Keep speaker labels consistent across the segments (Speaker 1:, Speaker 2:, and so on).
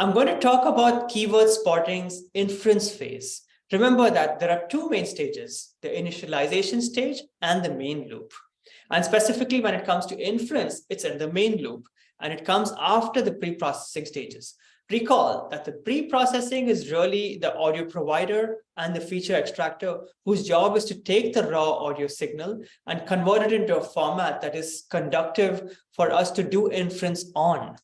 Speaker 1: I'm going to talk about keyword spotting's inference phase. Remember that there are two main stages, the initialization stage and the main loop. And specifically when it comes to inference, it's in the main loop and it comes after the pre-processing stages. Recall that the pre-processing is really the audio provider and the feature extractor whose job is to take the raw audio signal and convert it into a format that is conducive for us to do inference on.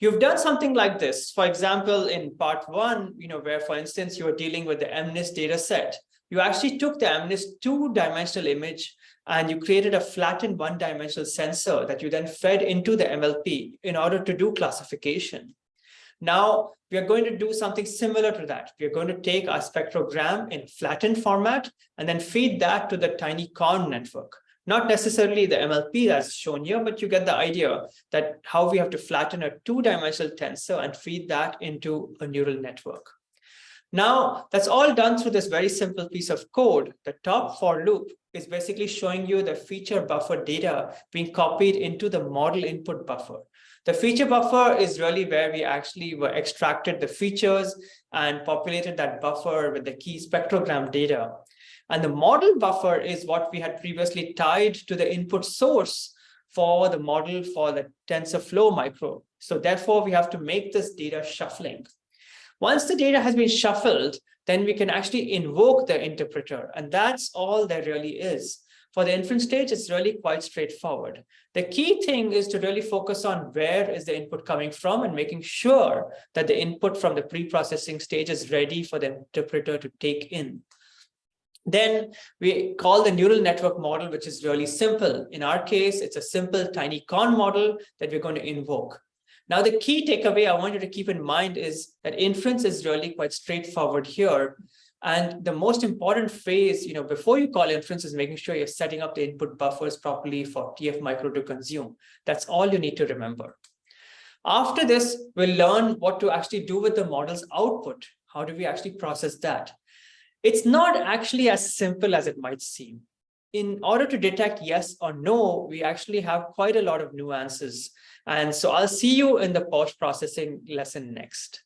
Speaker 1: You've done something like this. For example, in part one, where, for instance, you were dealing with the MNIST data set, you actually took the MNIST two-dimensional image and you created a flattened one-dimensional sensor that you then fed into the MLP in order to do classification. Now, we are going to do something similar to that. We are going to take our spectrogram in flattened format and then feed that to the tiny corn network. Not necessarily the MLP that's shown here, but you get the idea that how we have to flatten a two-dimensional tensor and feed that into a neural network. Now, that's all done through this very simple piece of code. The top for loop is basically showing you the feature buffer data being copied into the model input buffer. The feature buffer is really where we actually extracted the features and populated that buffer with the key spectrogram data. And the model buffer is what we had previously tied to the input source for the model for the TensorFlow micro. So therefore, we have to make this data shuffling. Once the data has been shuffled, then we can actually invoke the interpreter. And that's all there really is. For the inference stage, it's really quite straightforward. The key thing is to really focus on where is the input coming from and making sure that the input from the pre-processing stage is ready for the interpreter to take in. Then we call the neural network model, which is really simple. In our case, it's a simple tiny corn model that we're going to invoke. Now, the key takeaway I want you to keep in mind is that inference is really quite straightforward here. And the most important phase, before you call inference is making sure you're setting up the input buffers properly for TF micro to consume. That's all you need to remember. After this, we'll learn what to actually do with the model's output. How do we actually process that? It's not actually as simple as it might seem. In order to detect yes or no, we actually have quite a lot of nuances. And so I'll see you in the post-processing lesson next.